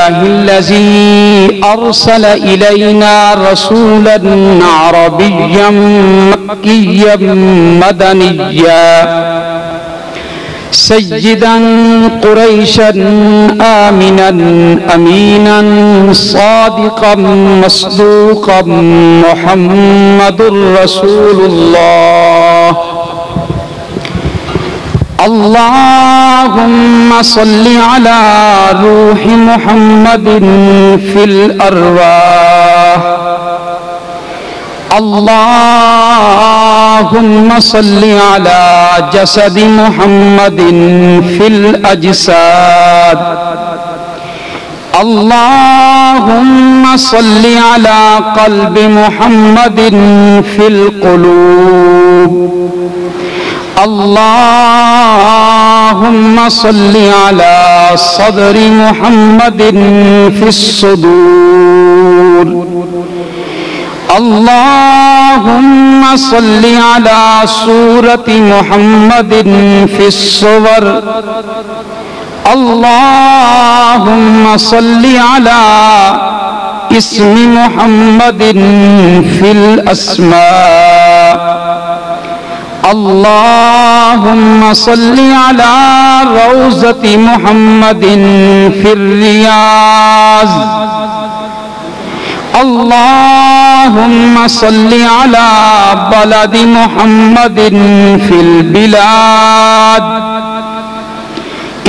الله الذي أرسل إلينا رسولا عربيا مكيا مدنيا سيدا قريشا آمنا أمينا صادقا مصدوقا محمد رسول الله. اللهم صل على روح محمد في الأرواح. اللهم صل على جسد محمد في الأجساد. اللهم صل على قلب محمد في القلوب. اللهم صل على صدر محمد في الصدور. اللهم صل على صورة محمد في الصور. اللهم صل على اسم محمد في الأسماء. اللهم صل على روضة محمد في الرياض. اللهم صل على بلد محمد في البلاد.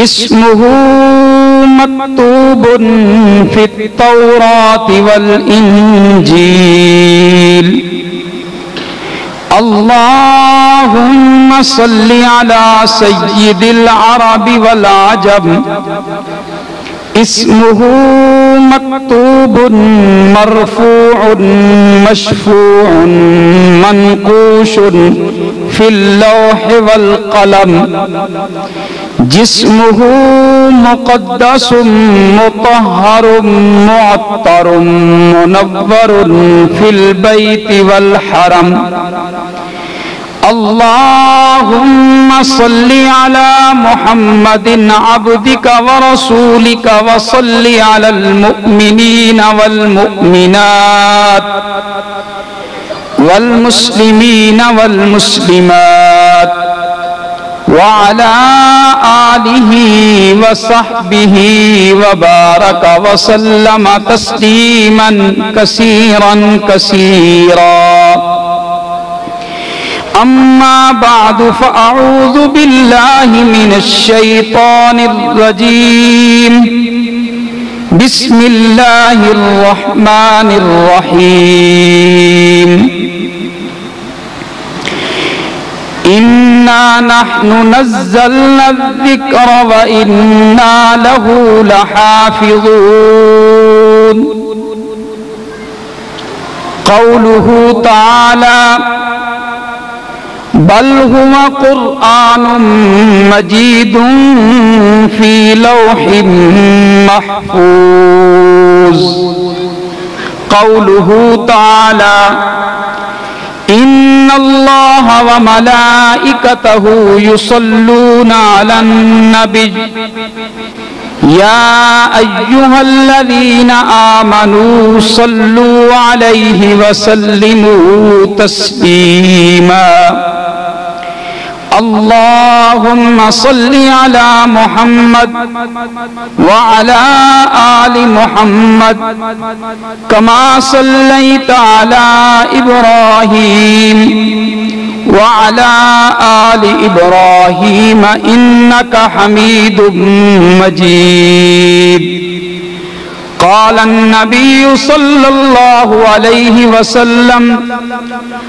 اسمه مكتوب في التوراة والإنجيل. اللهم صل على سيد العرب والعجم. اسمه مكتوب مرفوع مشفوع منقوش في اللوح والقلم. جسمه مقدس مطهر معطر منور في البيت والحرم. اللهم صل على محمد عبدك ورسولك وصل على المؤمنين والمؤمنات والمسلمين والمسلمات وعلى آله وصحبه وبارك وسلم تسليما كثيرا كثيرا. أما بعد فأعوذ بالله من الشيطان الرجيم. بسم الله الرحمن الرحيم. إنا نحن نزلنا الذكر وإنا له لحافظون. قوله تعالى بل هو قرآن مجيد في لوح محفوظ. قوله تعالى إن الله وملائكته يصلون على النبي يا أيها الذين آمنوا صلوا عليه وسلموا تسليما. اللهم صل على محمد وعلى آل محمد كما صليت على إبراهيم وعلى آل إبراهيم إنك حميد مجيد. قال النبي صلى الله عليه وسلم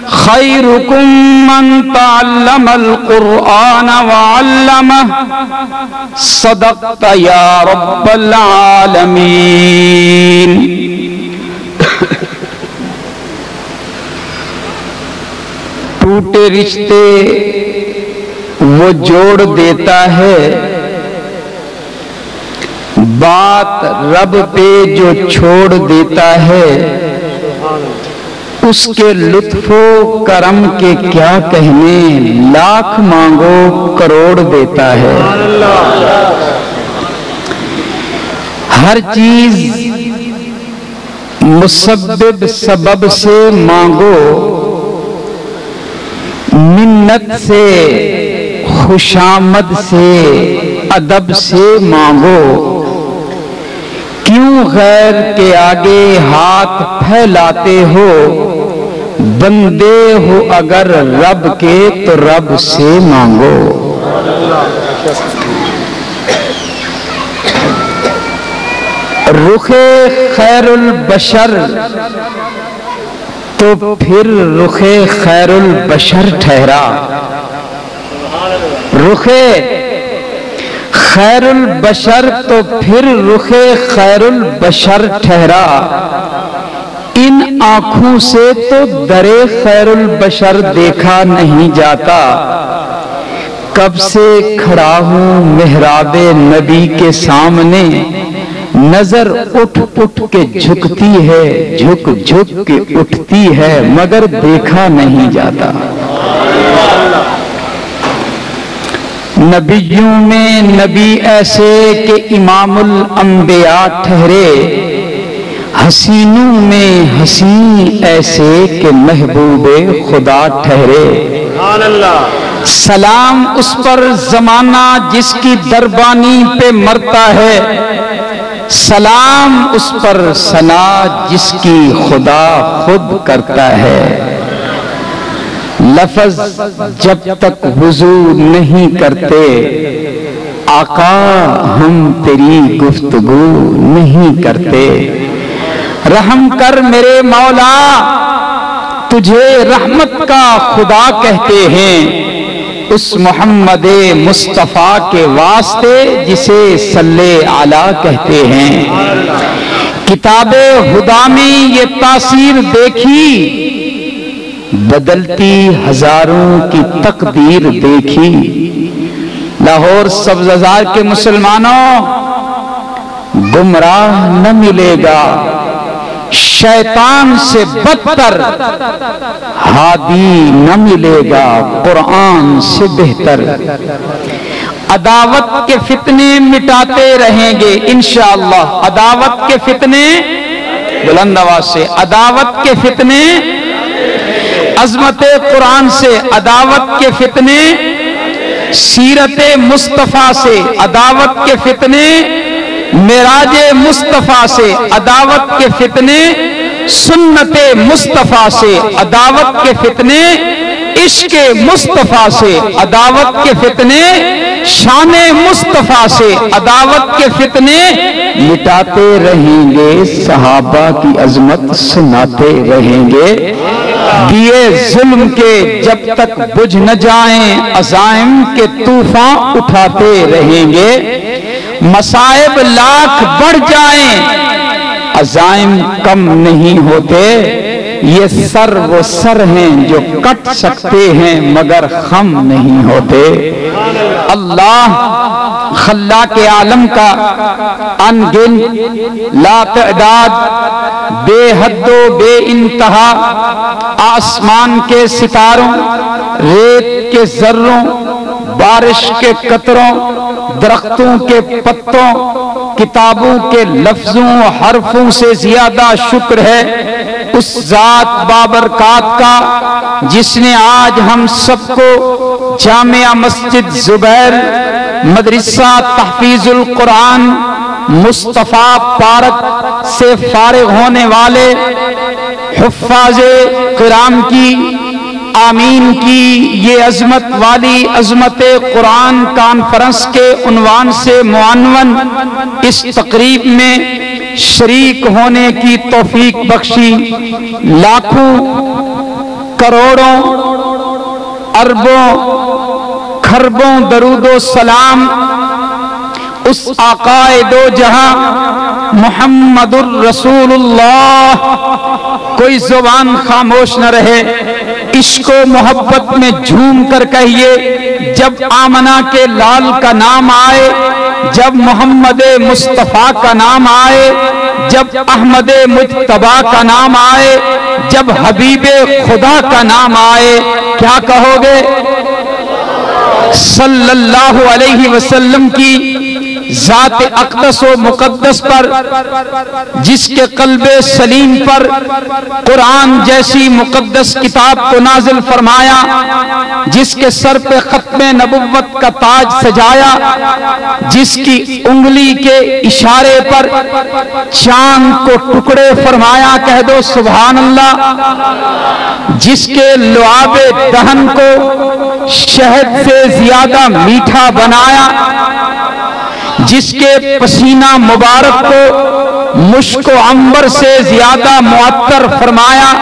خيركم من تعلم القرآن وعلمه. صدقت يا رب العالمين. ٹوٹے رشتے وہ جوڑ دیتا ہے، بات رب پہ جو چھوڑ دیتا ہے، اس کے لطف و کرم کے کیا کہنے، لاکھ مانگو کروڑ دیتا ہے۔ ہر چیز مسبب سبب سے مانگو، منت سے خوشامد سے ادب سے مانگو، کیوں غیر کے آگے ہاتھ پھیلاتے ہو، بندے ہو اگر رب کے تو رب سے مانگو۔ رخ خیر البشر تو پھر رخ خیر البشر ٹھہرا، رخ خیر البشر تو پھر رخ خیر البشر ٹھہرا، ان آنکھوں سے تو در خیر البشر دیکھا نہیں جاتا، کب سے کھڑا ہوں محراب نبی کے سامنے، نظر اٹھ اٹھ کے جھکتی ہے، جھک جھک کے اٹھتی ہے، مگر دیکھا نہیں جاتا۔ نبیوں میں نبی ایسے کہ امام الانبیاء ٹھہرے، حسینوں میں حسین ایسے کہ محبوب خدا ٹھہرے۔ سلام اس پر زمانہ جس کی دربانی پہ مرتا ہے، سلام اس پر ثنا جس کی خدا خود کرتا ہے۔ لفظ جب تک وضو نہیں کرتے، آقا ہم تیری گفتگو نہیں کرتے۔ رحم کر میرے مولا، تجھے رحمت کا خدا کہتے ہیں، اس محمد مصطفیٰ کے واسطے جسے صلی علی کہتے ہیں۔ کتاب خدا میں یہ تاثیر دیکھی، بدلتی ہزاروں کی تقدیر دیکھی۔ لاہور سبززار کے مسلمانوں، گمراہ نہ ملے گا، شیطان سے بدتر ہادی نہ ملے گا، قرآن سے بہتر۔ عداوت کے فتنے مٹاتے رہیں گے انشاءاللہ، عداوت کے فتنے، بلند آواز سے، عداوت کے فتنے، عظمت قرآن سے عداوت کے فتنے، سیرت مصطفیٰ سے عداوت کے فتنے، معراج مصطفیٰ سے عداوت کے فتنے، سنت مصطفیٰ سے عداوت کے فتنے، عشق مصطفیٰ سے عداوت کے فتنے، شان مصطفیٰ سے عداوت کے فتنے، مٹاتے رہیں گے صحابہ کی عظمت سناتے رہیں گے۔ دیے ظلم کے جب تک بجھ نہ جائیں، عزائم کے طوفان اٹھاتے رہیں گے۔ مصائب لاکھ بڑھ جائیں، عزائم کم نہیں ہوتے۔ یہ سر وہ سر ہیں جو کٹ سکتے ہیں مگر خم نہیں ہوتے۔ اللہ خلاق عالم کا ان گن لا تعداد بے حد و بے انتہا، آسمان کے ستاروں، ریت کے ذروں، بارش کے قطروں، درختوں کے پتوں، کتابوں کے لفظوں حرفوں سے زیادہ شکر ہے اس ذات بابرکات کا جس نے آج ہم سب کو جامعہ مسجد زبیر، مدرسہ تحفیظ القرآن مصطفیٰ پارک سے فارغ ہونے والے حفاظ کرام کی آمین کی یہ عظمت والی عظمت قرآن کانفرنس کے عنوان سے معنون اس تقریب میں شریک ہونے کی توفیق بخشی۔ لاکھوں کروڑوں اربوں کھربوں درود و سلام اس آقائے دو جہاں محمد الرسول اللہ۔ کوئی زبان خاموش نہ رہے، عشق و محبت میں جھوم کر کہیے، جب آمنہ کے لال کا نام آئے، جب محمد مصطفیٰ کا نام آئے، جب احمد مجتبیٰ کا نام آئے، جب حبیب خدا کا نام آئے، کیا کہو گے؟ صلی اللہ علیہ وسلم کی ذات اقدس و مقدس پر، جس کے قلب سلیم پر قرآن جیسی مقدس کتاب کو نازل فرمایا، جس کے سر پہ ختم نبوت کا تاج سجایا، جس کی انگلی کے اشارے پر چاند کو ٹکڑے فرمایا، کہہ دو سبحان اللہ، جس کے لعاب دہن کو شہد سے زیادہ میٹھا بنایا، جس کے پسینہ مبارک کو مشک و عنبر سے زیادہ معطر فرمایا،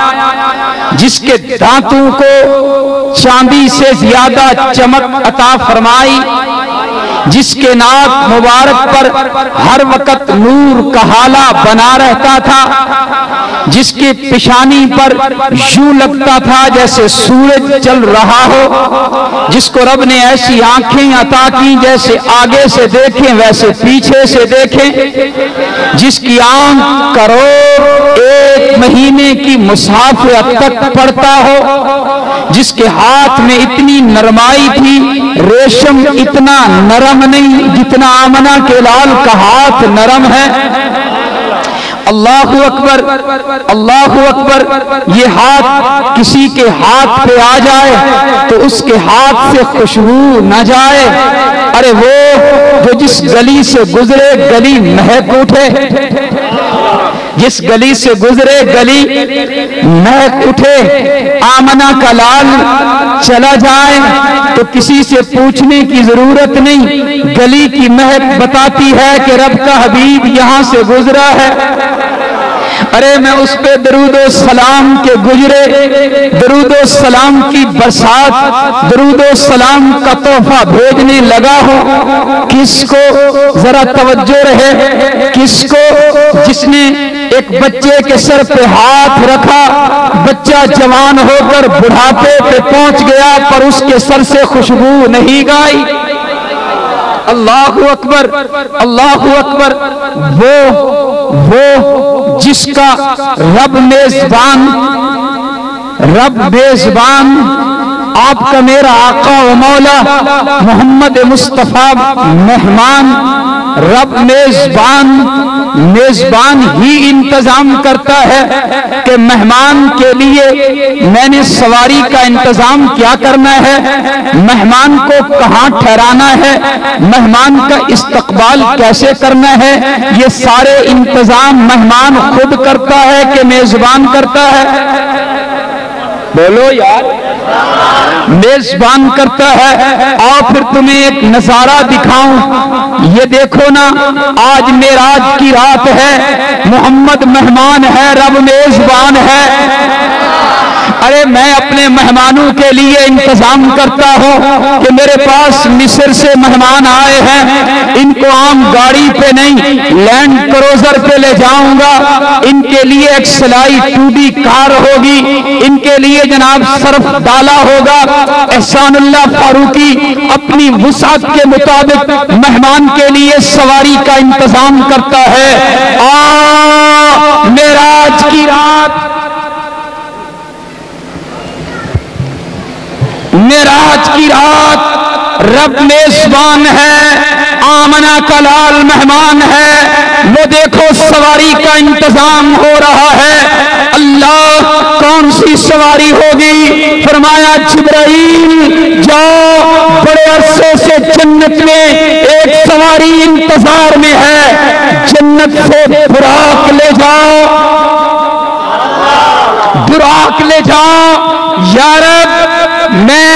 جس کے دانتوں کو چاندی سے زیادہ چمک عطا فرمائی، جس کے ناک مبارک پر ہر وقت نور کا ہالہ بنا رہتا تھا، جس کی پیشانی پر یوں لگتا تھا جیسے سورج چل رہا ہو، جس کو رب نے ایسی آنکھیں عطا کی جیسے آگے سے دیکھیں ویسے پیچھے سے دیکھیں، جس کی آنکھ کروڑ ایک مہینے کی مسافت تک پڑتا ہو، جس کے ہاتھ میں اتنی نرمائی تھی، ریشم اتنا نرم نہیں جتنا آمنہ کے لال کا ہاتھ نرم ہے۔ اللہ اکبر، اللہ اکبر۔ یہ ہاتھ کسی کے ہاتھ پہ آ جائے تو اس کے ہاتھ سے خوشبو نہ جائے، ارے وہ جو جس گلی سے گزرے گلی مہک اٹھے، جس گلی سے گزرے گلی مہک اٹھے، آمنہ کا لال چلا جائے تو کسی سے پوچھنے کی ضرورت نہیں، گلی کی مہک بتاتی ہے کہ رب کا حبیب یہاں سے گزرا ہے۔ ارے میں اس پہ درود و سلام کے گزرے، درود و سلام کی برسات، درود و سلام کا تحفہ بھیجنے لگا ہوں۔ کس کو ذرا توجہ رہے، کس کو؟ جس نے ایک بچے کے سر پہ ہاتھ رکھا، بچہ جوان ہو کر بڑھاپے پہ پہنچ گیا پر اس کے سر سے خوشبو نہیں گئی۔ اللہ اکبر، اللہ اکبر۔ وہ جس کا رب میزبان، رب میزبان آپ کا میرا آقا و مولا محمد مصطفیٰ مہمان، رب میزبان، میزبان ہی انتظام کرتا ہے کہ مہمان کے لیے میں نے سواری کا انتظام کیا کرنا ہے، مہمان کو کہاں ٹھہرانا ہے، مہمان کا استقبال کیسے کرنا ہے، یہ سارے انتظام مہمان خود کرتا ہے کہ میزبان کرتا ہے؟ بولو یار، میزبان کرتا ہے۔ اور پھر تمہیں ایک نظارہ دکھاؤں، یہ دیکھو نا، آج معراج کی رات ہے، محمد مہمان ہے، رب میزبان ہے۔ ارے میں اپنے مہمانوں کے لیے انتظام کرتا ہوں کہ میرے پاس مصر سے مہمان آئے ہیں، ان کو عام گاڑی پہ نہیں لینڈ کروزر پہ لے جاؤں گا، ان کے لیے ایک سلائی 2D کار ہوگی، ان کے لیے جناب صرف ڈالا ہوگا۔ احسان اللہ فاروقی اپنی وسعت کے مطابق مہمان کے لیے سواری کا انتظام کرتا ہے۔ معراج کی رات، معراج کی رات، رب میزبان ہے، آمنہ کا لال مہمان ہے، وہ دیکھو سواری کا انتظام ہو رہا ہے۔ اللہ کون سی سواری ہوگی؟ فرمایا جبرائیل جاؤ، بڑے عرصے سے جنت میں ایک سواری انتظار میں ہے، جنت سے براق لے جاؤ، براق لے جاؤ۔ یا رب میں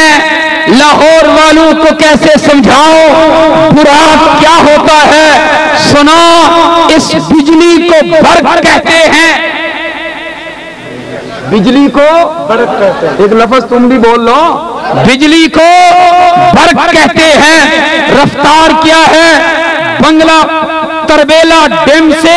لاہور والوں کو کیسے سمجھاؤں براق کیا ہوتا ہے؟ سنو، اس بجلی کو برق کہتے ہیں، بجلی کو برق کہتے ہیں، ایک لفظ تم بھی بول لو، بجلی کو برق کہتے ہیں۔ رفتار کیا ہے؟ بنگلہ تربیلا ڈیم سے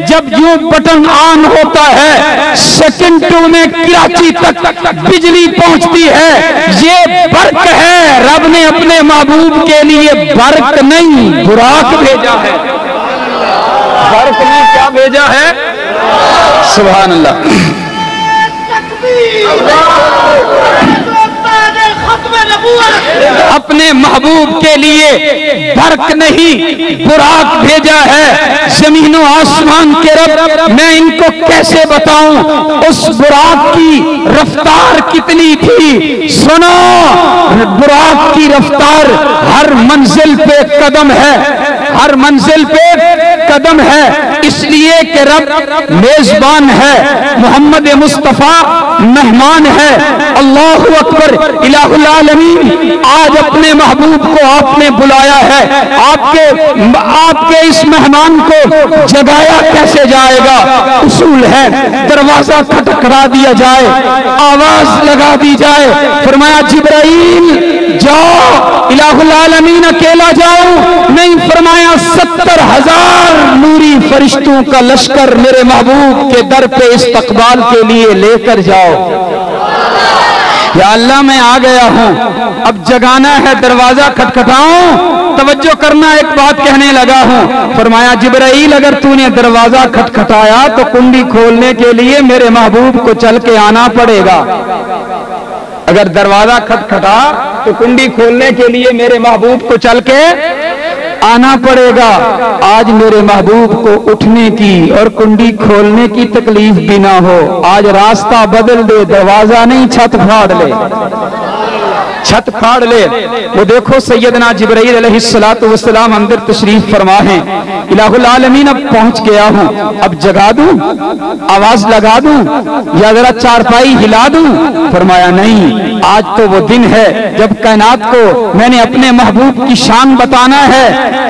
جب یوں بٹن آن ہوتا ہے سیکنڈوں میں کراچی تک بجلی پہنچتی ہے، یہ برق ہے۔ رب نے اپنے محبوب کے لیے برق نہیں براق بھیجا ہے، برق نے کیا بھیجا ہے؟ سبحان اللہ۔ اپنے محبوب کے لیے برق نہیں براق بھیجا ہے۔ زمین و آسمان کے رب، میں ان کو کیسے بتاؤں اس براق کی رفتار کتنی تھی؟ سنو، براق کی رفتار ہر منزل پہ قدم ہے، ہر منزل پہ قدم ہے، اس لیے کہ رب میزبان ہے، محمد مصطفیٰ مہمان ہے۔ اللہ اکبر، الہ العالمین آج اپنے محبوب کو آپ نے بلایا ہے، آپ کے اس مہمان کو جگایا کیسے جائے گا؟ اصول ہے، دروازہ کھٹکھٹا دیا جائے، آواز لگا دی جائے، فرمایا جبرائیل جاؤ، الہ العالمین اکیلا جاؤ نہیں، فرمایا 70,000 نوری فرشتوں کا لشکر میرے محبوب کے در پہ استقبال کے لیے لے کر جاؤ۔ یا اللہ میں آ گیا ہوں، اب جگانا ہے، دروازہ کھٹکھٹاؤں، توجہ کرنا، ایک بات کہنے لگا ہوں۔ فرمایا جبرائیل اگر تو نے دروازہ کھٹکھٹایا تو کنڈی کھولنے کے لیے میرے محبوب کو چل کے آنا پڑے گا۔ اگر دروازہ کھٹکھٹا تو کنڈی کھولنے کے لیے میرے محبوب کو چل کے آنا پڑے گا۔ آج میرے محبوب کو اٹھنے کی اور کنڈی کھولنے کی تکلیف بھی نہ ہو، آج راستہ بدل دے، دروازہ نہیں چھت پھاڑ لے، چھت پھاڑ لے۔ وہ دیکھو سیدنا جبرائیل علیہ السلام اندر تشریف فرما ہیں، الہ العالمین اب پہنچ گیا ہوں، اب جگا دوں، آواز لگا دوں یا ذرا چارپائی ہلا دوں؟ فرمایا نہیں، آج تو وہ دن ہے جب کائنات کو میں نے اپنے محبوب کی شان بتانا ہے،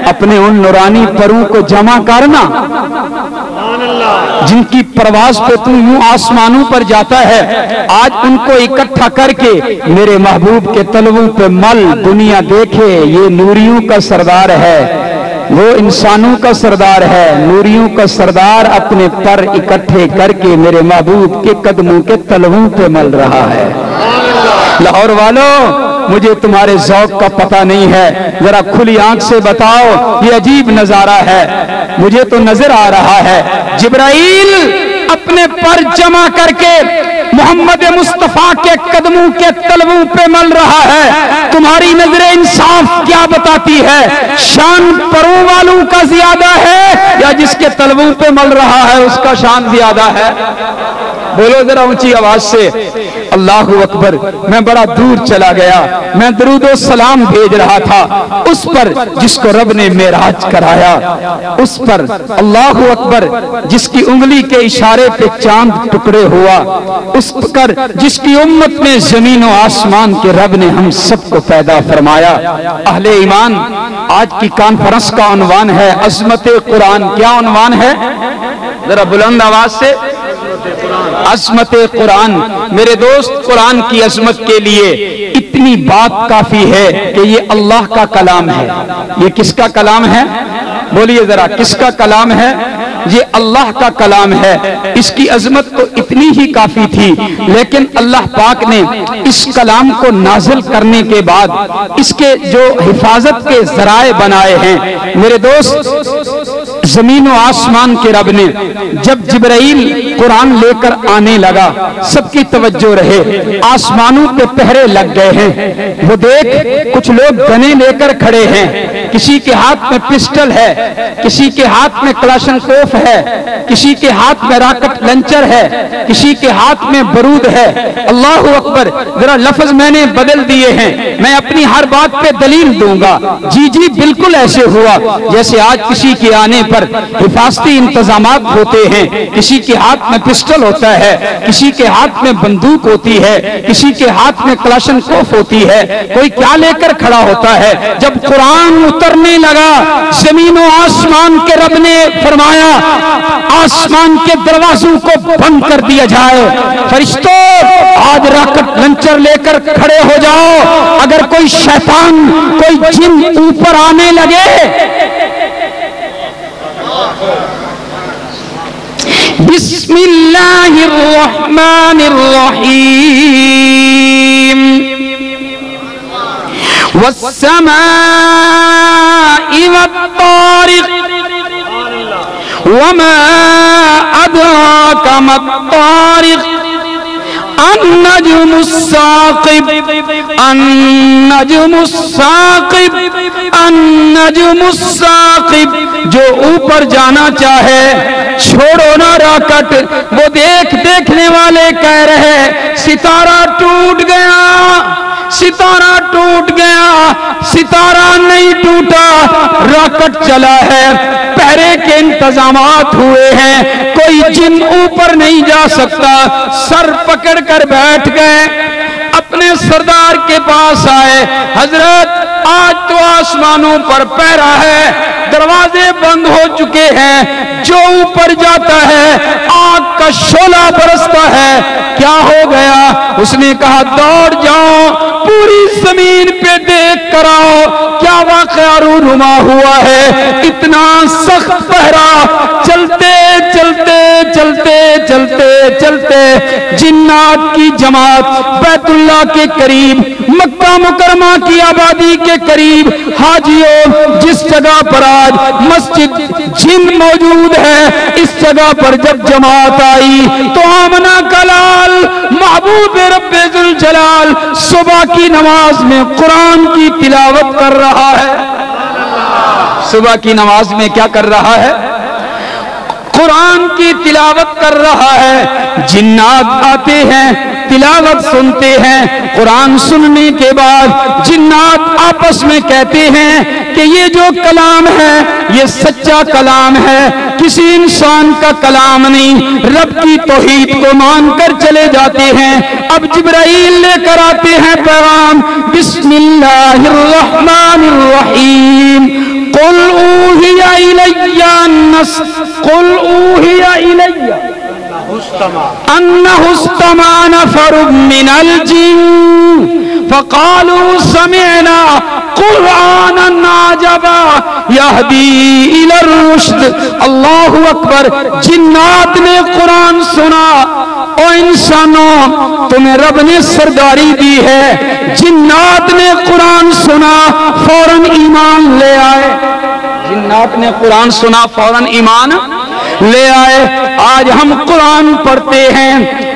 اپنے ان نورانی پروں کو جمع کرنا جن کی پرواز پہ تو یوں آسمانوں پر جاتا ہے، آج ان کو اکٹھا کر کے میرے محبوب کے تلووں پہ مل، دنیا دیکھے یہ نوریوں کا سردار ہے، وہ انسانوں کا سردار ہے، نوریوں کا سردار اپنے پر اکٹھے کر کے میرے محبوب کے قدموں کے تلووں پہ مل رہا ہے۔ لاہور والوں، مجھے تمہارے ذوق کا پتہ نہیں ہے، ذرا کھلی آنکھ سے بتاؤ، یہ عجیب نظارہ ہے، مجھے تو نظر آ رہا ہے جبرائیل اپنے پر جمع کر کے محمد مصطفیٰ کے قدموں کے تلووں پہ مل رہا ہے۔ تمہاری نظر انصاف کیا بتاتی ہے؟ شان پروں والوں کا زیادہ ہے یا جس کے تلووں پہ مل رہا ہے اس کا شان زیادہ ہے؟ بولو ذرا اونچی آواز سے، اللہ اکبر۔ میں بڑا دور چلا گیا، میں درود و سلام بھیج رہا تھا اس پر جس کو رب نے معراج کرایا، اس پر اللہ اکبر جس کی انگلی کے اشارے پہ چاند ٹکڑے ہوا، اس پر جس کی امت میں زمین و آسمان کے رب نے ہم سب کو پیدا فرمایا۔ اہل ایمان، آج کی کانفرنس کا عنوان ہے عظمت قرآن۔ کیا عنوان ہے؟ ذرا بلند آواز سے، عظمت قرآن۔ میرے دوست، قرآن کی عظمت کے لیے اتنی بات کافی ہے کہ یہ اللہ کا کلام ہے۔ یہ کس کا کلام ہے؟ بولیے ذرا، کس کا کلام ہے؟ یہ اللہ کا کلام ہے۔ اس کی عظمت تو اتنی ہی کافی تھی، لیکن اللہ پاک نے اس کلام کو نازل کرنے کے بعد اس کے جو حفاظت کے ذرائع بنائے ہیں، میرے دوست، زمین و آسمان کے رب نے جب جبرائیل قرآن لے کر آنے لگا، سب کی توجہ رہے، آسمانوں پہ پہرے لگ گئے ہیں۔ وہ دیکھ کچھ لوگ گنے لے کر کھڑے ہیں، کسی کے ہاتھ میں پسٹل ہے، کسی کے ہاتھ میں کلاشنکوف ہے، کسی کے ہاتھ میں راکٹ لنچر ہے، کسی کے ہاتھ میں بارود ہے۔ اللہ اکبر، ذرا لفظ میں نے بدل دیے ہیں، میں اپنی ہر بات پہ دلیل دوں گا۔ جی بالکل ایسے ہوا جیسے آج کسی کے آنے پر حفاظتی انتظامات ہوتے ہیں، کسی کے ہاتھ میں پسٹل ہوتا ہے، کسی کے ہاتھ میں بندوق ہوتی ہے، کسی کے ہاتھ میں کلاشنکوف ہوتی ہے، کوئی کیا لے کر کھڑا ہوتا ہے۔ جب قرآن اترنے لگا، زمین و آسمان کے رب نے فرمایا آسمان کے دروازوں کو بند کر دیا جائے، فرشتوں آج راکٹ لنچر لے کر کھڑے ہو جاؤ، اگر کوئی شیطان کوئی جن اوپر آنے لگے، بسم اللہ الرحمن الرحیم، والسماء والطارق، وما أدراك ما الطارق، النجم الثاقب النجم الثاقب النجم الثاقب، جو اوپر جانا چاہے چھوڑو نہ راکٹ، وہ دیکھنے والے کہہ رہے ستارہ ٹوٹ گیا، ستارہ ٹوٹ گیا، ستارہ نہیں ٹوٹا، راکٹ چلا ہے، پہرے کے انتظامات ہوئے ہیں، کوئی جن اوپر نہیں جا سکتا، سر پکڑ کر بیٹھ گئے، اپنے سردار کے پاس آئے، حضرت آج تو آسمانوں پر پہرا ہے، دروازے بند ہو چکے ہیں، جو اوپر جاتا ہے آگ کا شعلہ برستا ہے، کیا ہو گیا؟ اس نے کہا دوڑ جاؤ، پوری زمین پہ دیکھ کر آؤ کیا واقعہ رونما ہوا ہے، اتنا سخت پہرا، چلتے چلتے چلتے چلتے چلتے جنات کی جماعت بیت اللہ کے قریب، مکہ مکرمہ کی آبادی کے قریب، حاجیوں جس جگہ پر آج مسجد جن موجود ہے، اس جگہ پر جب جماعت آئی تو آمنہ کا لال محبوب رب ذوالجلال صبح کی نماز میں قرآن کی تلاوت کر رہا ہے، صبح کی نماز میں کیا کر رہا ہے؟ قرآن کی تلاوت کر رہا ہے، جنات آتے ہیں، تلاوت سنتے ہیں، قرآن سننے کے بعد جنات آپس میں کہتے ہیں کہ یہ جو کلام ہے یہ سچا کلام ہے، کسی انسان کا کلام نہیں، رب کی توحید کو مان کر چلے جاتے ہیں۔ اب جبرائیل لے کر آتے ہیں پیغام، بسم اللہ الرحمن الرحیم، قل اوحی الی انہ استمع نفر من الجن فقالوا سمعنا قرآنا عجبا یہدی الی الرشد۔ اللہ اکبر، جنات نے قرآن سنا، او انسانوں تمہیں رب نے سرداری دی ہے، جنات نے قرآن سنا فوراً ایمان لے آئے، جنات نے قرآن سنا فوراً ایمان لے آئے۔ آج ہم قرآن پڑھتے ہیں،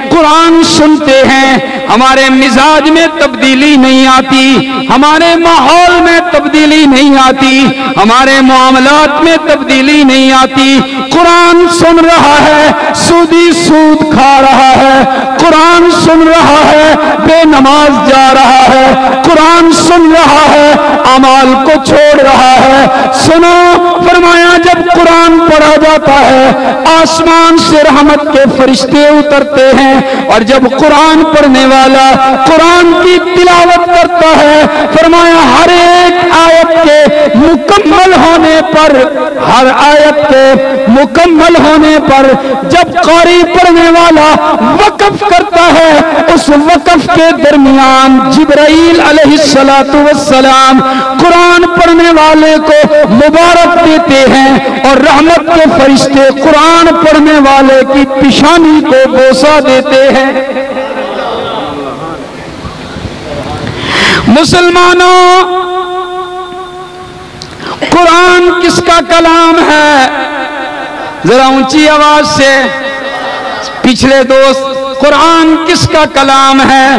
قرآن سنتے ہیں، ہمارے مزاج میں تبدیلی نہیں آتی، ہمارے ماحول میں تبدیلی نہیں آتی، ہمارے معاملات میں تبدیلی نہیں آتی۔ قرآن سن رہا ہے، سودی سود کھا رہا ہے، قرآن سن رہا ہے، بے نماز جا رہا ہے، قرآن سن رہا ہے، اعمال کو چھوڑ رہا ہے۔ سنو، فرمایا جب قرآن پڑھا جاتا ہے آسمان سے رحمت کے فرشتے اترتے ہیں، اور جب قرآن پڑھنے والا قرآن کی تلاوت کرتا ہے، فرمایا ہر ایک آیت کے مکمل ہونے پر، ہر آیت کے مکمل ہونے پر جب قاری پڑھنے والا وقف کرتا ہے، اس وقف کے درمیان جبرائیل علیہ السلام قرآن پڑھنے والے کو مبارک دیتے ہیں، اور رحمت کے فرشتے قرآن پڑھنے والے کی پیشانی کو بوسہ دیتے ہیں۔ مسلمانوں، قرآن کس کا کلام ہے؟ ذرا اونچی آواز سے پچھلے دوست، قرآن کس کا کلام ہے؟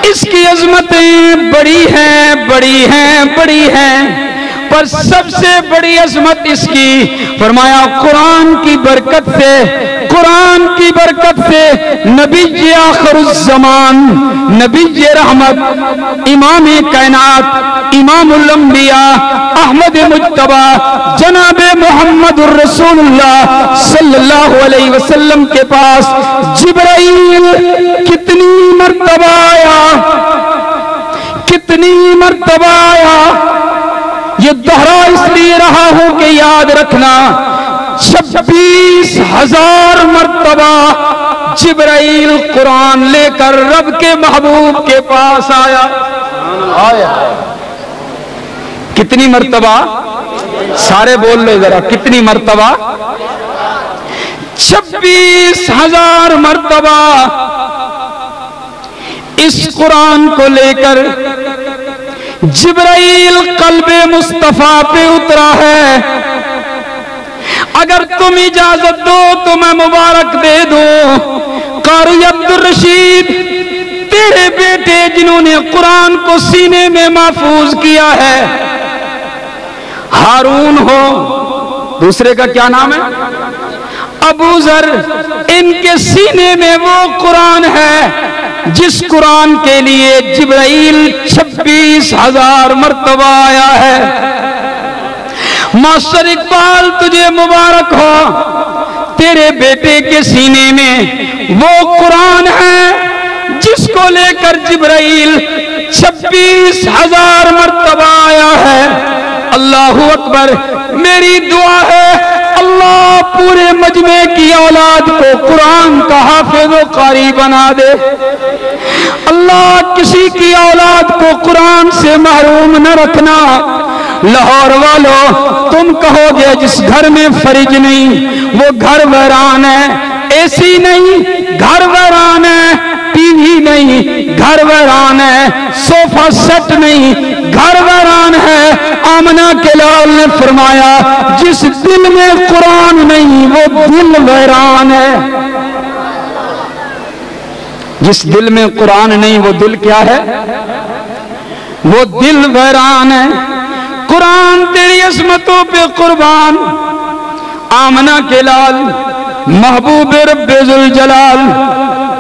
اس کی عظمتیں بڑی ہیں، بڑی ہیں، بڑی ہیں، پر سب سے بڑی عظمت اس کی، فرمایا قرآن کی برکت سے، قرآن کی برکت سے نبی آخر الزمان، نبی رحمت، امام کائنات، امام الانبیاء، احمد مجتبی، جناب محمد الرسول اللہ صلی اللہ علیہ وسلم کے پاس جبرائیل کتنی مرتبہ آیا، کتنی مرتبہ آیا؟ یہ دہرا اس لیے رہا ہوں کہ یاد رکھنا، 26,000 مرتبہ جبرائیل قرآن لے کر رب کے محبوب کے پاس آیا۔ کتنی مرتبہ؟ سارے بول لو ذرا، کتنی مرتبہ؟ 26,000 مرتبہ اس قرآن کو لے کر جبرائیل قلب مصطفیٰ پہ اترا ہے۔ اگر تم اجازت دو تو میں مبارک دے دوں، قاری عبدالرشید تیرے بیٹے جنہوں نے قرآن کو سینے میں محفوظ کیا ہے، ہارون ہو، دوسرے کا کیا نام ہے، ابو ذر، ان کے سینے میں وہ قرآن ہے جس قرآن کے لیے جبرائیل 26,000 مرتبہ آیا ہے۔ ماسٹر اقبال تجھے مبارک ہو، تیرے بیٹے کے سینے میں وہ قرآن ہے جس کو لے کر جبرائیل 26,000 مرتبہ آیا ہے۔ اللہ اکبر۔ میری دعا ہے اللہ پورے مجمع کی اولاد کو قرآن کا حافظ و قاری بنا دے، اللہ کسی کی اولاد کو قرآن سے محروم نہ رکھنا۔ لاہور والوں تم کہو گے جس گھر میں فریج نہیں وہ گھر ویران ہے، اے سی نہیں گھر ویران ہے، ٹی وی نہیں گھر ویران ہے، صوفہ سیٹ نہیں گھر ویران ہے۔ آمنہ کے لال نے فرمایا جس دل میں قرآن نہیں وہ دل ویران ہے۔ جس دل میں قرآن نہیں وہ دل کیا ہے؟ وہ دل ویران ہے۔ قرآن تیری عظمتوں پہ قربان۔ آمنہ کے لال محبوب رب ذوالجلال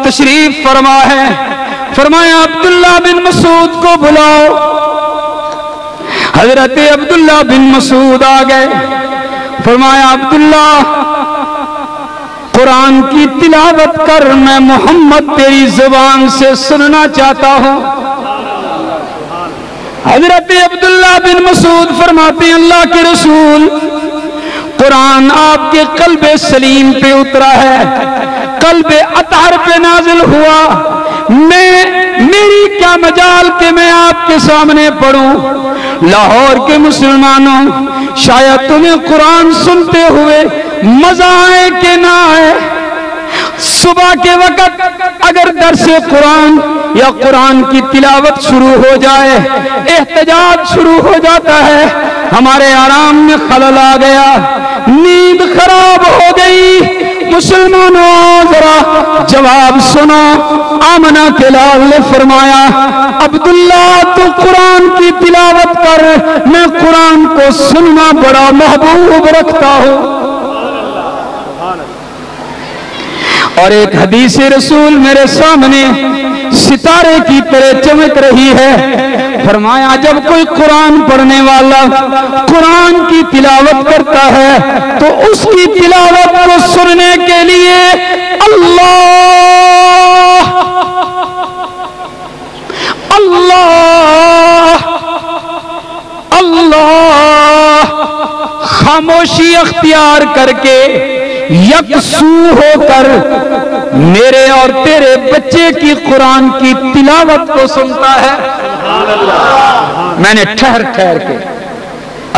تشریف فرما ہے، فرمایا عبداللہ بن مسعود کو بلاؤ۔ حضرت عبداللہ بن مسعود آ گئے، فرمایا عبداللہ قرآن کی تلاوت کر، میں محمد تیری زبان سے سننا چاہتا ہوں۔ حضرت عبداللہ بن مسعود فرماتے ہیں اللہ کے رسول قرآن آپ کے قلب سلیم پہ اترا ہے، قلب اطہر پہ نازل ہوا، میری کیا مجال کہ میں آپ کے سامنے پڑھوں۔ لاہور کے مسلمانوں شاید تمہیں قرآن سنتے ہوئے مزہ آئے کہ نہ آئے، صبح کے وقت اگر درس قرآن یا قرآن کی تلاوت شروع ہو جائے احتجاج شروع ہو جاتا ہے، ہمارے آرام میں خلل آ گیا، نیند خراب ہو گئی۔ مسلمانوں ذرا جواب سنو۔ آمنہ کے لال نے فرمایا عبداللہ تو قرآن کی تلاوت کر، میں قرآن کو سننا بڑا محبوب رکھتا ہوں۔ اور ایک حدیث رسول میرے سامنے ستارے کی طرح چمک رہی ہے، فرمایا جب کوئی قرآن پڑھنے والا قرآن کی تلاوت کرتا ہے تو اس کی تلاوت کو سننے کے لیے اللہ اللہ اللہ خاموشی اختیار کر کے یکسو ہو کر میرے اور تیرے بچے کی قرآن کی تلاوت کو سنتا ہے۔ میں نے ٹھہر کے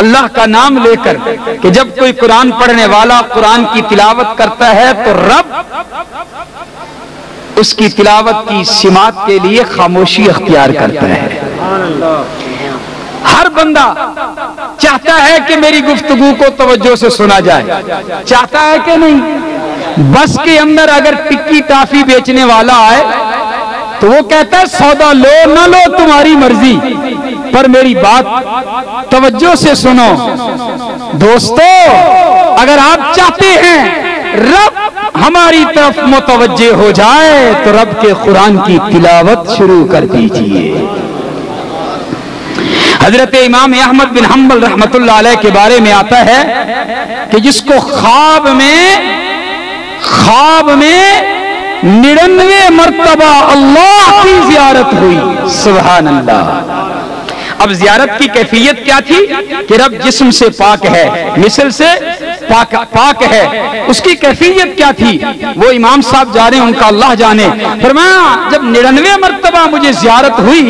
اللہ کا نام لے کر کہ جب کوئی قرآن پڑھنے والا قرآن کی تلاوت کرتا ہے تو رب اس کی تلاوت کی سماعت کے لیے خاموشی اختیار کرتا ہے۔ ہر بندہ چاہتا ہے کہ میری گفتگو کو توجہ سے سنا جائے، چاہتا ہے کہ نہیں؟ بس کے اندر اگر ٹکی ٹافی بیچنے والا آئے تو وہ کہتا ہے سودا لو نہ لو تمہاری مرضی، پر میری بات توجہ سے سنو۔ دوستو اگر آپ چاہتے ہیں رب ہماری طرف متوجہ ہو جائے تو رب کے قرآن کی تلاوت شروع کر دیجئے۔ حضرت امام احمد بن حنبل رحمت اللہ علیہ کے بارے میں آتا ہے کہ جس کو خواب میں 99 مرتبہ اللہ کی زیارت ہوئی، سبحان اللہ۔ اب زیارت کی کیفیت کیا تھی کہ رب جسم سے پاک ہے، مثل سے پاک ہے، اس کی کیفیت کیا تھی وہ امام صاحب جانے ان کا اللہ جانے۔ فرمایا جب 99 مرتبہ مجھے زیارت ہوئی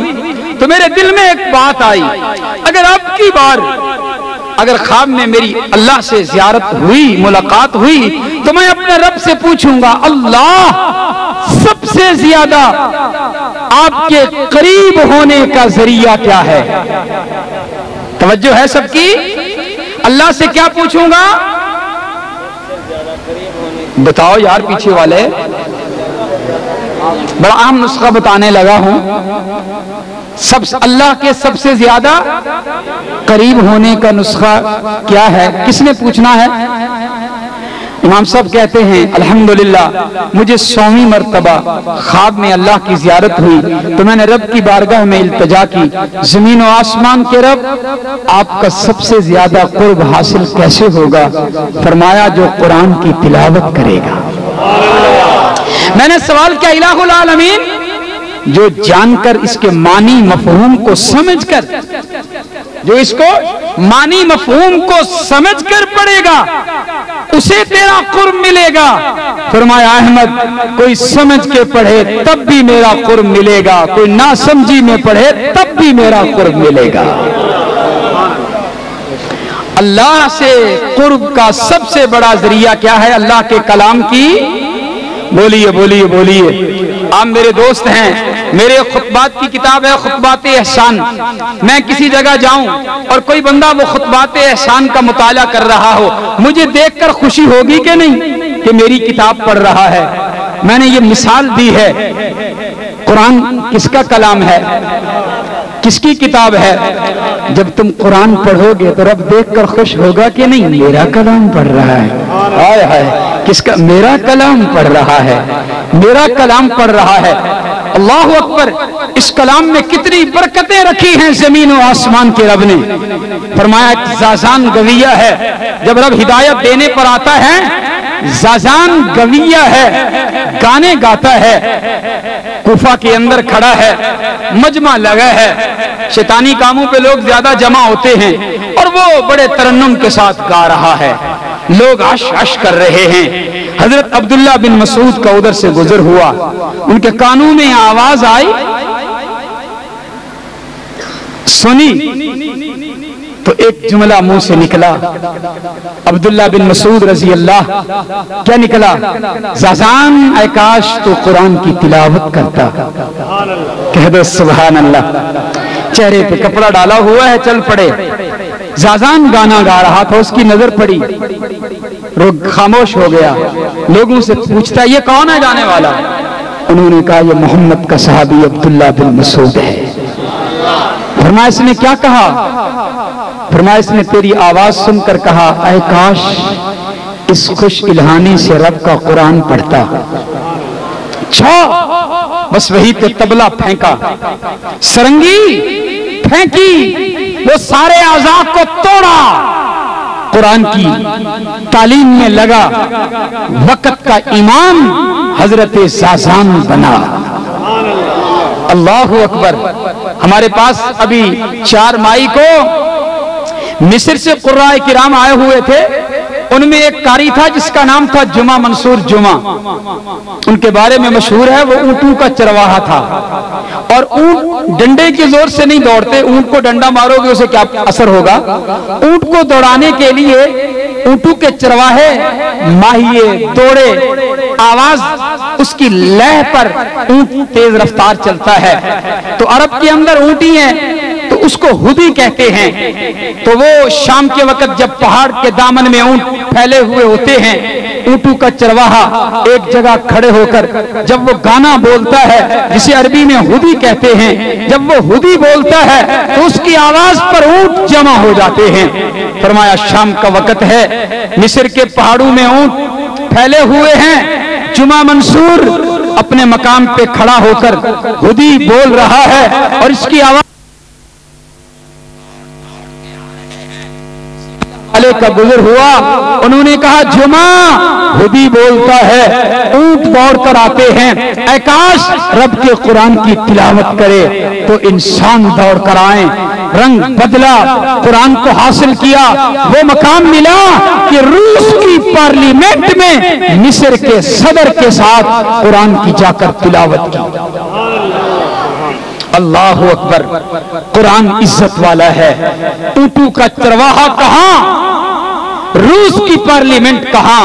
تو میرے دل میں ایک بات آئی، اگر اب کی بار اگر خواب میں میری اللہ سے زیارت ہوئی، ملاقات ہوئی، تو میں اپنے رب سے پوچھوں گا اللہ سب سے زیادہ آپ کے قریب ہونے کا ذریعہ کیا ہے؟ توجہ ہے سب کی؟ اللہ سے کیا پوچھوں گا؟ بتاؤ یار پیچھے والے، بڑا عام نسخہ بتانے لگا ہوں. اللہ کے سب سے زیادہ قریب ہونے کا نسخہ کیا ہے؟ کس نے پوچھنا ہے؟ امام صاحب کہتے ہیں الحمدللہ مجھے 100ویں مرتبہ خواب میں اللہ کی زیارت ہوئی تو میں نے رب کی بارگاہ میں التجا کی، زمین و آسمان کے رب آپ کا سب سے زیادہ قرب حاصل کیسے ہوگا؟ فرمایا جو قرآن کی تلاوت کرے گا. میں نے سوال کیا الہ العالمین؟ جو جان کر اس کے معنی مفہوم کو سمجھ کر، جو اس کو معنی مفہوم کو سمجھ کر پڑھے گا اسے تیرا قرب ملے گا. فرمایا احمد کوئی سمجھ کے پڑھے تب بھی میرا قرب ملے گا، کوئی نہ سمجھی میں پڑھے تب بھی میرا قرب ملے گا. اللہ سے قرب کا سب سے بڑا ذریعہ کیا ہے؟ اللہ کے کلام کی. بولیے بولیے بولیے. آپ میرے دوست ہیں، میرے خطبات کی کتاب ہے خطبات احسان. میں کسی جگہ جاؤں اور کوئی بندہ وہ خطبات احسان کا مطالعہ کر رہا ہو، مجھے دیکھ کر خوشی ہوگی کہ نہیں کہ میری کتاب پڑھ رہا ہے؟ میں نے یہ مثال دی ہے. قرآن کس کا کلام ہے؟ کس کی کتاب ہے؟ جب تم قرآن پڑھو گے تو رب دیکھ کر خوش ہوگا کہ نہیں میرا کلام پڑھ رہا ہے. ہائے ہائے کس کا؟ میرا کلام پڑھ رہا ہے، میرا کلام پڑھ رہا ہے. اللہ اکبر. اس کلام میں کتنی برکتیں رکھی ہیں زمین و آسمان کے رب نے. فرمایا زازان گویہ ہے. جب رب ہدایت دینے پر آتا ہے زازان گویہ ہے، گانے گاتا ہے. کوفہ کے اندر کھڑا ہے، مجمع لگا ہے، شیطانی کاموں پہ لوگ زیادہ جمع ہوتے ہیں اور وہ بڑے ترنم کے ساتھ گا رہا ہے، لوگ عش عش کر رہے ہیں. حضرت عبداللہ بن مسعود کا ادھر سے گزر ہوا، ان کے کانوں میں آواز آئی، سنی تو ایک جملہ منہ سے نکلا. عبداللہ بن مسعود رضی اللہ، کیا نکلا؟ زازان اے کاش تو قرآن کی تلاوت کرتا. کہہ دو سبحان اللہ. چہرے پہ کپڑا ڈالا ہوا ہے، چل پڑے. زازان گانا گا رہا تھا، اس کی نظر پڑی، خاموش ہو گیا. لوگوں سے پوچھتا یہ کون ہے گانے والا؟ انہوں نے کہا یہ محمد کا صحابی عبداللہ بن مسعود ہے. فرمایا اس نے کیا کہا؟ فرمایا اس نے تیری آواز سن کر کہا اے کاش اس خوش الہانی سے رب کا قرآن پڑھتا. بس وہی تو تبلہ پھینکا، سرنگی پھینکی، وہ سارے اعضاء کو توڑا، قرآن کی تعلیم میں لگا. وقت کا امام حضرت زازان بنا. اللہ اکبر. ہمارے پاس ابھی 4 مئی کو مصر سے قرآن کرام آئے ہوئے تھے. ان میں ایک قاری تھا جس کا نام تھا جمعہ منصور جمعہ. ان کے بارے میں مشہور ہے وہ اونٹوں کا چرواہا تھا، اور اونٹ ڈنڈے کے زور سے نہیں دوڑتے. اونٹ کو ڈنڈا مارو گے اسے کیا اثر ہوگا؟ اونٹ کو دوڑانے کے لیے اونٹوں کے چرواہے ماہیے دوڑے، آواز اس کی لہ پر اونٹ تیز رفتار چلتا ہے. تو عرب کے اندر اونٹی ہیں تو اس کو ہدی کہتے ہیں. تو وہ شام کے وقت جب پہاڑ کے دامن میں اونٹ پھیلے ہوئے ہوتے ہیں، اونٹوں کا چرواہا ایک جگہ کھڑے ہو کر جب وہ گانا بولتا ہے جسے عربی میں ہدی کہتے ہیں، جب وہ ہدی بولتا ہے تو اس کی آواز پر اونٹ جمع ہو جاتے ہیں. فرمایا شام کا وقت ہے، مصر کے پہاڑوں میں اونٹ پھیلے ہوئے ہیں. جمعہ منصور اپنے مقام پہ کھڑا ہو کر ہدی بول رہا ہے اور اس کی آواز کا گزر ہوا. انہوں نے کہا جمعہ ہدی بولتا ہے، اونٹ دوڑ کر آتے ہیں. اے کاش رب کے قرآن کی تلاوت کرے تو انسان دوڑ کر آئیں. رنگ بدلا، قرآن کو حاصل کیا، وہ مقام ملا کہ روس کی پارلیمنٹ میں مصر کے صدر کے ساتھ قرآن کی جا کر تلاوت کی. اللہ اکبر. قرآن عزت والا ہے. اونٹوں کا چرواہا کہاں؟ روس کی پارلیمنٹ کہاں؟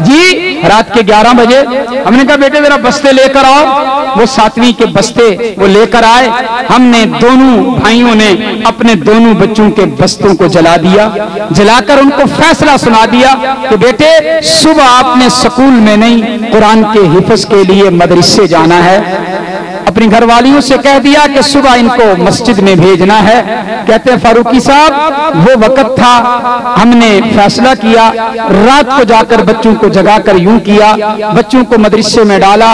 جی رات کے 11 بجے ہم نے کہا بیٹے ذرا بستے لے کر آؤ. وہ 7ویں کے بستے وہ لے کر آئے. ہم نے دونوں بھائیوں نے اپنے دونوں بچوں کے بستوں کو جلا دیا. جلا کر ان کو فیصلہ سنا دیا کہ بیٹے صبح آپ نے سکول میں نہیں قرآن کے حفظ کے لیے مدرسے جانا ہے. اپنی گھر والیوں سے کہہ دیا کہ صبح ان کو مسجد میں بھیجنا ہے. کہتے ہیں فاروقی صاحب وہ وقت تھا ہم نے فیصلہ کیا رات کو جا کر بچوں کو جگا کر یوں کیا بچوں کو مدرسے میں ڈالا.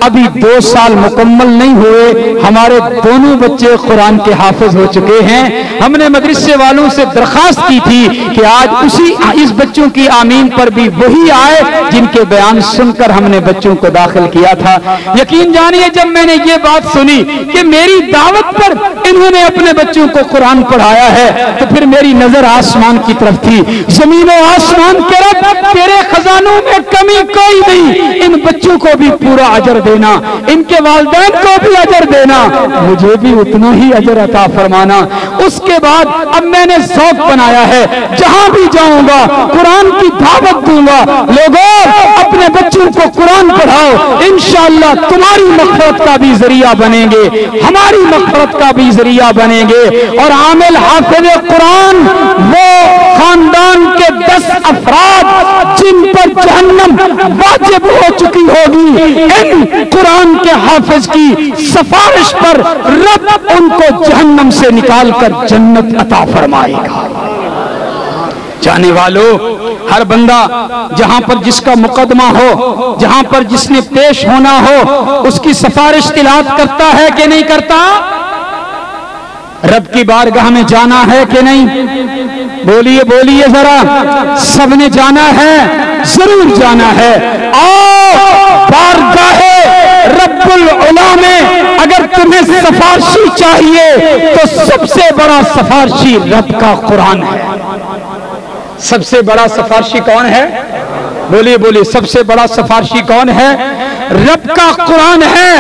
ابھی 2 سال مکمل نہیں ہوئے ہمارے دونوں بچے قرآن کے حافظ ہو چکے ہیں. ہم نے مدرسے والوں سے درخواست کی تھی کہ آج اس بچوں کی آمین پر بھی وہی آئے جن کے بیان سن کر ہم نے بچوں کو داخل کیا تھا. یقین جانیے جب میں نے یہ بات سنی کہ میری دعوت پر انہوں نے اپنے بچوں کو قرآن پڑھایا ہے تو پھر میری نظر آسمان کی طرف تھی. زمین و آسمان کے رب تیرے خزانوں میں کمی کوئی نہیں. ان بچوں کو بھی پورا اجر دینا ان کے والدین کو بھی اجر دینا مجھے بھی اتنا ہی اجر عطا فرمانا. اس کے بعد اب میں نے ذوق بنایا ہے جہاں بھی جاؤں گا قرآن کی دعوت دوں گا. لوگوں اپنے بچوں کو قرآن پڑھاؤ. انشاءاللہ تمہاری مغفرت کا بھی ذریعہ بنیں گے ہماری مغفرت کا بھی ذریعہ بنیں گے. اور عامل حافظ قرآن وہ خاندان کے 10 افراد جن پر جہنم واجب ہو چکی ہوگی ان قرآن کے حافظ کی سفارش پر رب ان کو جہنم سے نکال کر جنت عطا فرمائے گا. جانے والوں ہر بندہ جہاں پر جس کا مقدمہ ہو جہاں پر جس نے پیش ہونا ہو اس کی سفارش تلاوت کرتا ہے کہ نہیں کرتا؟ رب کی بارگاہ میں جانا ہے کہ نہیں؟ بولیے بولیے ذرا. سب نے جانا ہے ضرور جانا ہے. اور بارگاہ رب العلا میں اگر تمہیں سفارشی چاہیے تو سب سے بڑا سفارشی رب کا قرآن ہے. سب سے بڑا سفارشی کون ہے؟ بولیے بولیے سب سے بڑا سفارشی کون ہے؟ رب کا قرآن ہے.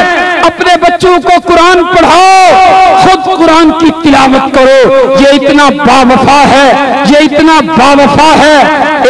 اپنے بچوں کو قرآن پڑھاؤ خود قرآن کی تلاوت کرو. یہ اتنا باوفا ہے یہ اتنا باوفا ہے.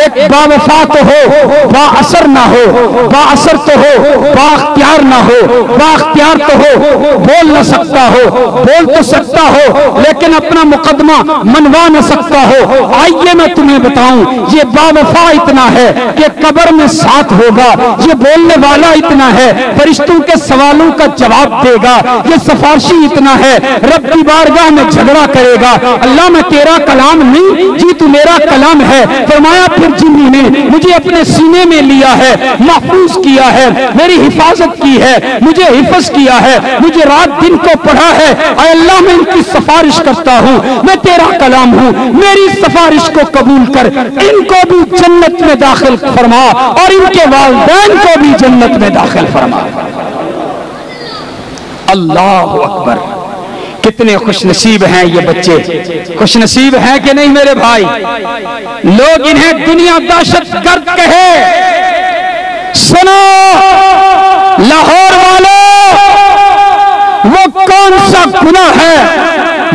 ایک باوفا تو ہو با اثر نہ ہو. با اثر تو ہو با اختیار نہ ہو. با اختیار تو ہو بول نہ سکتا ہو بول تو سکتا ہو لیکن اپنا مقدمہ منوا نہ سکتا ہو. آئیے میں تمہیں بتاؤں یہ باوفا اتنا ہے کہ قبر میں ساتھ ہوگا. یہ بولنے والا اتنا ہے فرشتوں کے سوالوں کا جواب دے گا. یہ سفارشی اتنا ہے رب کی بارگاہ میں جھگڑا کرے گا. اللہ میں تیرا کلام نہیں جی تو میرا کلام ہے. فرمایا پھر جنوں نے مجھے اپنے سینے میں لیا ہے محفوظ کیا ہے میری حفاظت کی ہے مجھے حفظ کیا ہے مجھے رات دن کو پڑھا ہے. اے اللہ میں ان کی سفارش کرتا ہوں میں تیرا کلام ہوں میری سفارش کو قبول کر. ان کو بھی جنت میں داخل فرما اور ان کے والدین کو بھی جنت میں داخل فرما. اللہ اکبر. کتنے خوش نصیب ہیں یہ بچے. خوش نصیب ہیں کہ نہیں میرے بھائی؟ لوگ انہیں دنیا دہشت گرد کہے. سنو لاہور والوں وہ کون سا گناہ ہے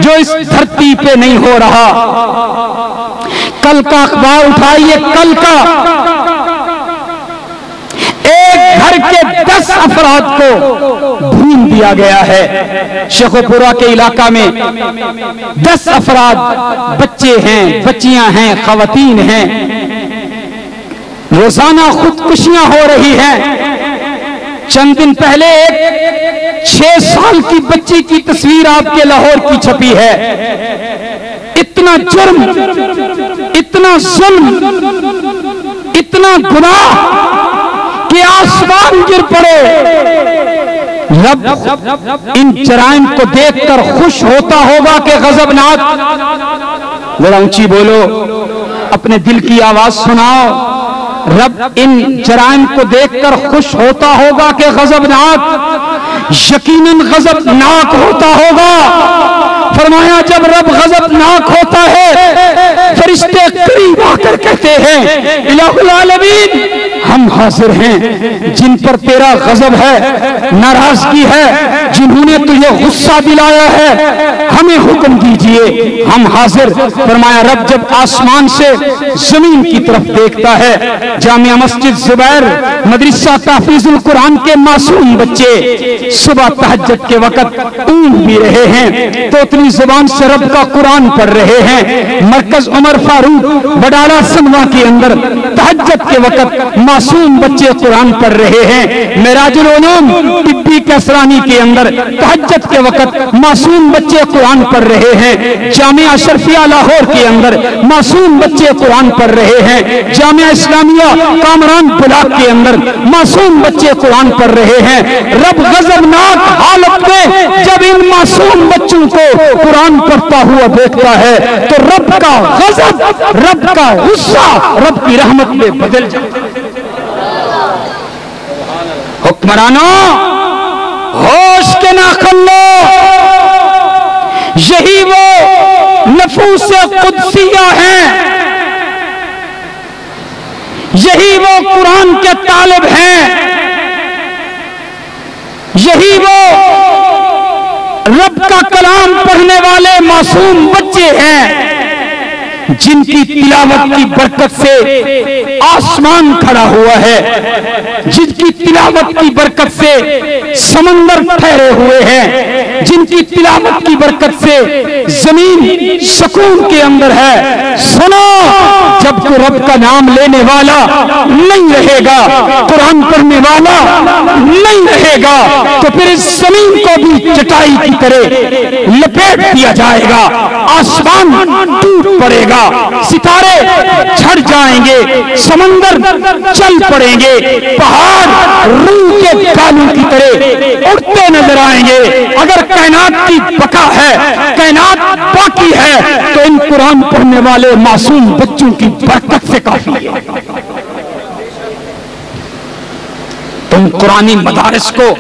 جو اس دھرتی پہ نہیں ہو رہا؟ کل کا اخبار اٹھائیے کل کا ایک گھر کے 10 افراد کو بھون دیا گیا ہے. شیخوپورہ کے علاقہ میں 10 افراد بچے ہیں بچیاں ہیں خواتین ہیں. روزانہ خودکشیاں ہو رہی ہیں. چند دن پہلے ایک 6 سال کی بچی کی تصویر آپ کے لاہور کی چھپی ہے. اتنا جرم اتنا ظلم اتنا گناہ کہ آسمان گر پڑے. رب ان جرائم کو دیکھ کر خوش ہوتا ہوگا کہ غضبناک؟ ذرا اونچی بولو اپنے دل کی آواز سناؤ. رب ان جرائم کو دیکھ کر خوش ہوتا ہوگا کہ غضبناک؟ یقیناً غضبناک ہوتا ہوگا. فرمایا جب رب غضبناک ہوتا ہے فرشتے قریب آ کر کہتے ہیں الہ العالمین ہم حاضر ہیں جن پر تیرا غضب ہے، ناراضگی ہے، جنہوں نے تجھے غصہ دلایا ہے، ہمیں حکم دیجئے، ہم حاضر۔ فرمایا رب جب آسمان سے زمین کی طرف دیکھتا ہے، جامعہ مسجد زبیر مدرسہ تحفیظ القرآن کے معصوم بچے صبح تہجد کے وقت اونگ بھی رہے ہیں، تو اتنی زبان سے رب کا قرآن پڑھ رہے ہیں۔ مرکز عمر فاروق بڈالہ سنوا کے اندر تہجد کے وقت معصوم بچے قرآن پڑھ رہے ہیں۔ معراج العلوم طبی کیسرانی کے اندر تہجد کے وقت معصوم بچے قرآن پڑھ رہے ہیں۔ جامعہ اشرفیہ لاہور کے اندر معصوم بچے قرآن پڑھ رہے ہیں۔ جامعہ اسلامیہ کامران بلاک کے اندر معصوم بچے قرآن پڑھ رہے ہیں۔ رب غضبناک حالت میں جب ان معصوم بچوں کو قرآن پڑھتا ہوا دیکھتا ہے تو رب کا غضب، رب کا غصہ رب کی رحمت میں بدل جاتا ہے۔ حکمرانوں ہوش کے ناخن لو، یہی وہ نفوس قدسیہ ہیں، یہی وہ قرآن کے طالب ہیں، یہی وہ رب کا کلام پڑھنے والے معصوم بچے ہیں جن کی تلاوت کی برکت سے آسمان کھڑا ہوا ہے، جن کی تلاوت کی برکت سے سمندر ٹھہرے ہوئے ہیں، جن کی تلاوت کی برکت سے زمین سکون کے اندر ہے۔ سنو، جب تو رب کا نام لینے والا نہیں رہے گا، قرآن پڑھنے والا نہیں رہے گا، تو پھر اس زمین کو بھی چٹائی کی طرح لپیٹ دیا جائے گا، آسمان ٹوٹ پڑے گا، ستارے جھڑ جائیں گے، سمندر چل پڑیں گے، پہاڑ روح کے بالوں کی طرح اڑتے نظر آئیں گے۔ اگر کائنات کی بقا ہے، کائنات باقی ہے، تو ان قرآن پڑھنے والے معصوم بچوں کی برکت سے کافی ہے۔ تم قرآنی مدارس کو،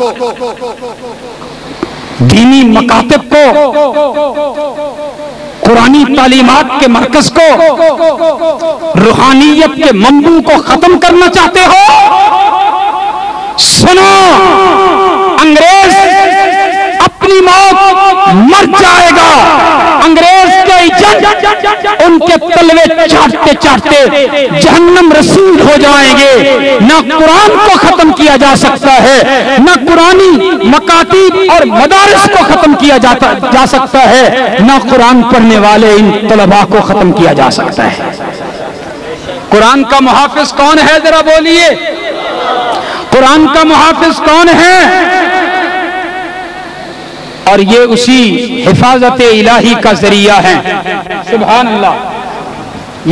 دینی مکاتب کو، قرآنی تعلیمات کے مرکز کو، روحانیت کے منبع کو ختم کرنا چاہتے ہو؟ سنو، انگریز اپنی موت مر جائے گا، انگریز کے ایجنٹ ان کے تلوے چاٹتے چاٹتے جہنم رسید ہو جائیں گے۔ نہ قرآن کو ختم کیا جا سکتا ہے، نہ قرآنی مکاتب اور مدارس کو ختم کیا جا سکتا ہے، نہ قرآن پڑھنے والے ان طلباء کو ختم کیا جا سکتا ہے۔ قرآن کا محافظ کون ہے؟ ذرا بولیے، قرآن کا محافظ کون ہے؟ اور یہ اسی حفاظت الہی کا ذریعہ ہے۔ سبحان اللہ،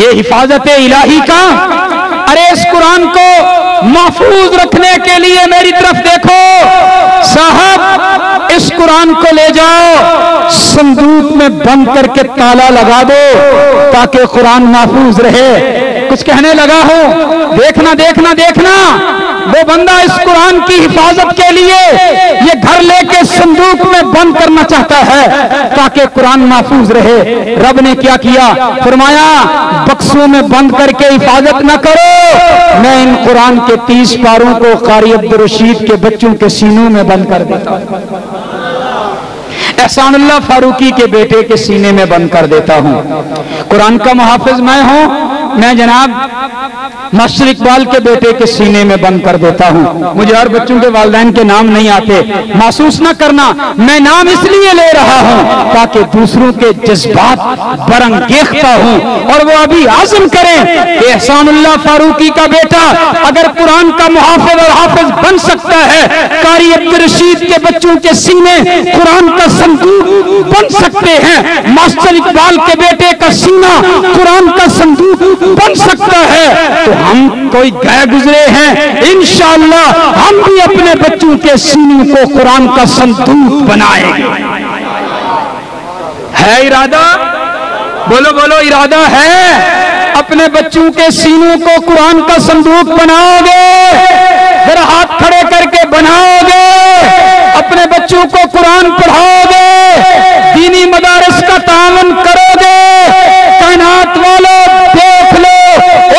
یہ حفاظت الہی کا۔ ارے اس قرآن کو محفوظ رکھنے کے لیے میری طرف دیکھو صاحب، اس قرآن کو لے جاؤ، صندوق میں بند کر کے تالا لگا دو تاکہ قرآن محفوظ رہے۔ کچھ کہنے لگا ہو، دیکھنا دیکھنا دیکھنا، وہ بندہ اس قرآن کی حفاظت کے لیے یہ گھر لے کے صندوق میں بند کرنا چاہتا ہے تاکہ قرآن محفوظ رہے۔ رب نے کیا کیا؟ فرمایا بکسوں میں بند کر کے حفاظت نہ کرو، میں ان قرآن کے 30 پاروں کو قاری عبدالرشید کے بچوں کے سینوں میں بند کر دیتا ہوں، احسان اللہ فاروقی کے بیٹے کے سینے میں بند کر دیتا ہوں۔ قرآن کا محافظ میں ہوں، میں جناب ماسٹر اقبال کے بیٹے کے سینے میں بند کر دیتا ہوں۔ مجھے اور بچوں کے والدین کے نام نہیں آتے، محسوس نہ کرنا، میں نام اس لیے لے رہا ہوں تاکہ دوسروں کے جذبات برانگیختہ ہوں اور وہ ابھی عزم کریں کہ احسان اللہ فاروقی کا بیٹا اگر قرآن کا محافظ اور حافظ بن سکتا ہے، قاری عبدالرشید کے بچوں کے سینے قرآن کا صندوق بن سکتے ہیں، ماسٹر اقبال کے بیٹے کا سینہ قرآن کا صندوق بن سکتا ہے، تو ہم کوئی گئے گزرے ہیں، انشاءاللہ ہم بھی اپنے بچوں کے سینوں کو قرآن کا صندوق بنائیں گے۔ ہے ارادہ؟ بولو بولو، ارادہ ہے؟ اپنے بچوں کے سینوں کو قرآن کا صندوق بناؤ گے؟ ذرا ہاتھ کھڑے کر کے بناؤ گے؟ اپنے بچوں کو قرآن پڑھاؤ گے؟ دینی مدارس کا تعاون کرو گے؟ کائنات والوں دیکھ لو،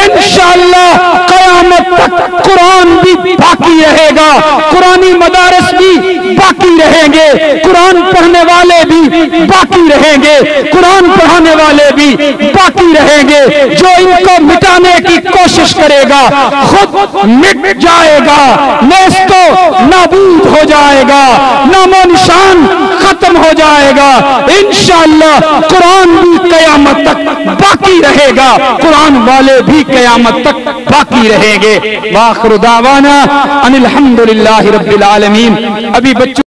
انشاءاللہ قیامت تک قرآن بھی باقی رہے گا، قرآنی مدارس بھی باقی رہیں گے، قرآن پڑھنے والے بھی باقی رہیں گے، قرآن پڑھانے والے بھی باقی رہیں گے۔ جو ان کو مٹانے کی کوشش کرے گا خود مٹ جائے گا، نیست و نابود ہو جائے گا، نام و نشان ختم ہو جائے گا۔ انشاءاللہ قرآن بھی قیامت تک باقی رہے گا، قرآن والے بھی قیامت تک باقی رہیں گے۔ وآخر دعوانا ان الحمدللہ رب العالمین۔ ابھی بچوں